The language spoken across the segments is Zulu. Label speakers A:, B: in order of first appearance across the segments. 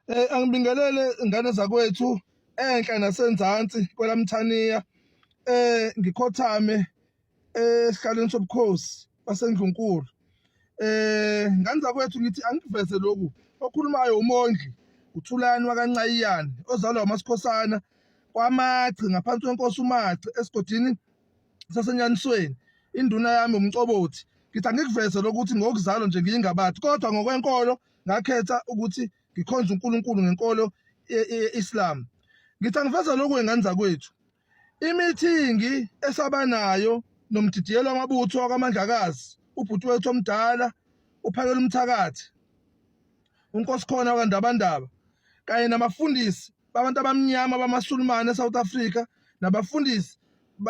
A: Angibingelele ingane zakwethu enhla nasenzansi kwelamthaniya ngikhothame esihlalweni sobukhosi baseNdlunkulu. Ngane zakwethu ngithi angiveze lokhu okhulumayo uMondli uThulani wakaNcayiyane ozalwa uMasikhosana kwaMaci ngaphansi kwenkosi uMaci esigodini saseNyanisweni. Induna yami umcobothi. Ngithi angikuveze lokuthi ngokuzalwa nje ngiyingabathi kodwa ngokwenkolo ngakhetha ukuthi ngikhonze uNkulunkulu ngenkolo ye-Islam. Ngithi angiveze lokhu ingane zakwethu. Imithingi esabanayo nomdidiyelo wamabutho wakwamandlakazi, ubhuti wethu omdala uphakela umthakathi, uNkosikhona wakwaNdabandaba, kanye namafundisi babantu abamnyama bamaSulumane eSouth Africa nabafundisi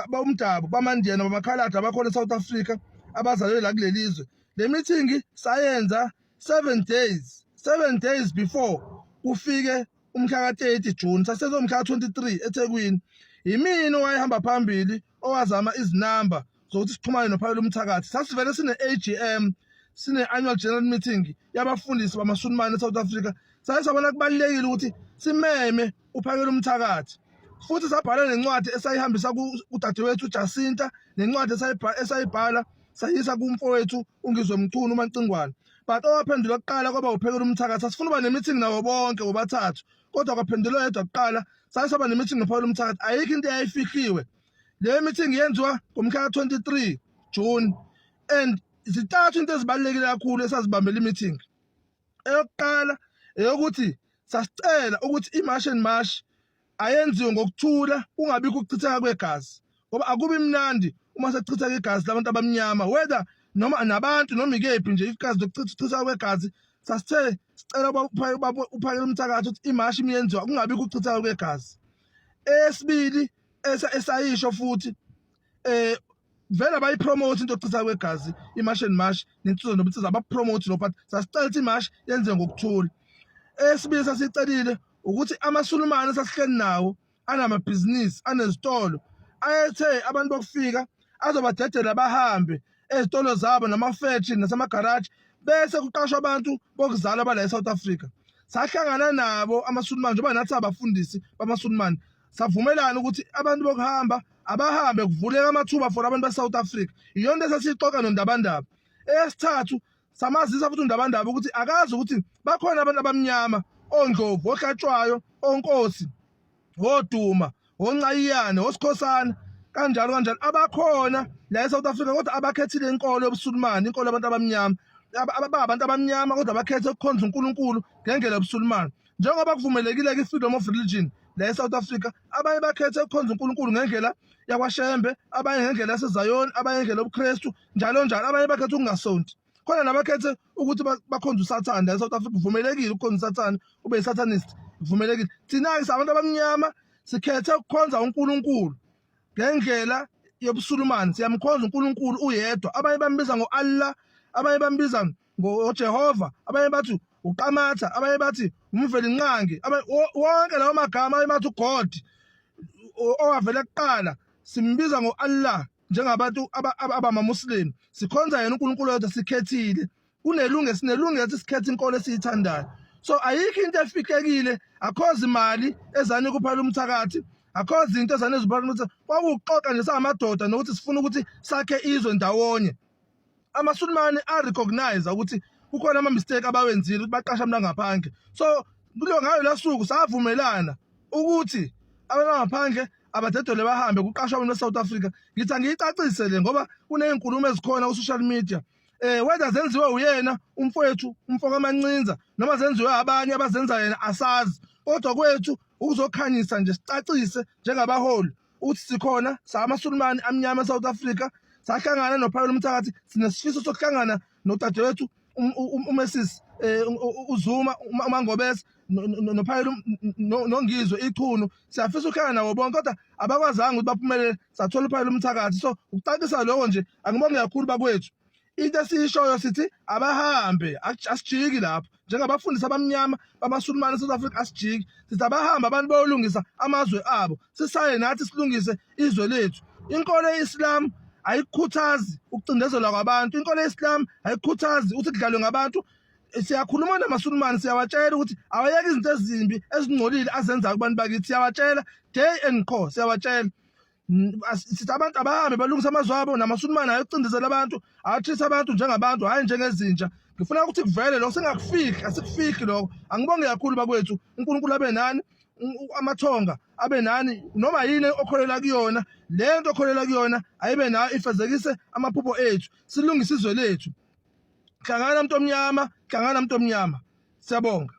A: bomdabu bamaNdiya nabamakhaladi abakhona eSouth Africa abazalwe la kuleli lizwe. Le mithingi sayenza 7 days before kufike umhla ka-30 June, sasezomhla ka-23 eThekwini. Yimina owayehamba phambili owazama izinamba zokuthi sixhumane nophakela umthakathi. Sasivele sine-AGM, sine-annual general meeting yabafundisi bamaSulumane eSouth Africa. Saye sabona kubalulekile ukuthi simeme uphakela umthakathi, futhi sabhala nencwadi esayihambisa kudadewethu uJacinta, nencwadi esayibhala sayisa kumfowethu uNgizwe Mchunu uMancingwane. But owaphendula kuqala kwaba uphekela umthakathi. Sasifuna uba ne-meeting nawo bonke bobathathu, kodwa kwaphendulwa yedwa kuqala. Saye saba ne-meeting nophakela umthakathi. Ayikho into eyayifihliwe. Le meeting yenziwa ngomhla ka-23 June and zintathu into ezibalulekile kakhulu esazibambela i-meeting. Eyokuqala eyokuthi sasicela ukuthi i-march and march ayenziwe ngokuthula, kungabikho ukuchitheka kwegazi, ngoba akubi mnandi uma sekuchitheka igazi labantu abamnyama, whether noma nabantu noma ikephi nje igazi lokuchitheka kwegazi. Sasithe sicela uphakela umthakathi ukuthi i-march iyenziwa kungabikho ukuchitheka kwegazi. Esibili esayisho futhi vele abayipromote into yokuchitheka kwegazi, i-march and march nensizwa nobunsiza abapromote lo, but sasicela ukuthi i-march yenziwe ngokuthula. Esibili sasicelile ukuthi amaSulumane esasihleli nawo anamabhizinisi anezitolo ayethe abantu bokufika azobadedela bahambe ezitolo zabo namafactory nasemagaraji bese kuqashwa abantu bokuzala abala eSouth Africa. Sahlangana nabo amaSulumane njengoba nathi abafundisi bamaSulumane, savumelana ukuthi abantu bokuhamba abahambe kuvuleka amathuba for abantu beSouth Africa. Iyona into esasixoxa noNdabandaba. Eyesithathu samazisa futhi uNdabandaba ukuthi akazi ukuthi bakhona abantu abamnyama, oNdlovu, oHlatshwayo, oNkosi, oDuma, oNcayiyane, oSikhosana, kanjalo abakhona la eSouth Africa kodwa abakhethile inkolo yobuSulumane, inkolo yabantu abamnyama. Abantu abamnyama kodwa bakhethe ukukhonza uNkulunkulu ngendlela yobuSulumane. Njengoba kuvumelekile i-freedom of religion la eSouth Africa, abanye bakhethe ukukhonza uNkulunkulu ngendlela yakwaShembe, abanye ngendlela yaseZayoni, abanye ngendlela yobuKristu, njalo njalo. Abanye bakhethe ukungasonti, khona nabakhethe ukuthi bakhonza uSathane la eSouth Africa. Kuvumelekile ukukhonza uSathane, ube yi-Satanist, kuvumelekile. Thina-ke sabantu abamnyama sikhethe ukukhonza uNkulunkulu ngendlela yobuSulumane. Siyamkhonza uNkulunkulu uyedwa. Abanye bambiza ngo-Allah, abanye bambiza ngoJehova, abanye bathi uQamatha, abanye bathi umvelinqangi, wonke lawo magama. Abanye bathi uGod owavela kuqala simbiza ngo-Allah. Njengabantu abamaMuslim sikhonza yena uNkulunkulu wethu, sikhethile. Sinelungelo ukuthi sikhethe inkolo esiyithandayo. So ayikho into efihlekile, akhozi imali ezane kuphakela umthakathi, akho zinto ezane ziphakela umthakathi. Kwakuwuqoqa nje sangamadoda nokuthi sifuna ukuthi sakhe izwe ndawonye. AmaSulumane arecognize ukuthi kukhona ama-mistake abawenzile ukuthi baqasha abantu ngaphandle. So ngayo lasuku savumelana ukuthi abantu ngaphandle abadedele bahambe kuqashwa abantu eSouth Africa. Ngithi angiyicacise le ngoba kuney'nkulumo ezikhona ku-social media, whether zenziwe uyena umfowethu umfokaMancinza noma zenziwe abanye abazenza yena asazi, kodwa kwethu ukuzokhanyisa nje sicacise njengabaholi ukuthi sikhona samaSulumane amnyama eSouth Africa. Sahlangana nophakela umthakathi, sinesifiso sokuhlangana nodadewethu uMrs uZuma uMangobese nophakela noNgizwe iChunu. Siyafisa ukuhlangana nabo bonke kodwa abakwazanga ukuthi baphumelele, sathola uphakela umthakathi. So ukucacisa lokho nje angibonge kakhulu bakwethu. Into esiyishoyo sithi abahambe, asijiki lapho njengabafundisi abamnyama bamaSulumane eSouth Africa. Asijiki sithi abahambe abantu bayolungisa amazwe abo, sisaye nathi silungise izwe lethu. Inkolo ye-Islam ayikukhuthazi ukucindezelwa kwabantu. Inkolo ye-Islam ayikukhuthazi ukuthi kudlalwe ngabantu. siyakhuluma namaSulumane siyawatshela ukuthi awayeke izinto ezimbi ezingcolile azenzayo kubantu bakithi, siyawatshela day and co, siyawatshela. Sithi abantu abahambe balungisa amazwi abo, namaSulumane ayocindezela abantu, athisa abantu njengabantu hayi njengezinja. Ngifuna ukuthi kuvele lokho, singakufiki, asikufiki lokho. Angibonge kakhulu bakwethu, uNkulunkulu abe nani, amathonga abe nani, noma yini okholela kuyona, le nto okholela kuyona ayibe nayo ifezekise amaphupho ethu, silungise izwe lethu. Hlangana mntu omnyama, hlangana mntu omnyama. Siyabonga.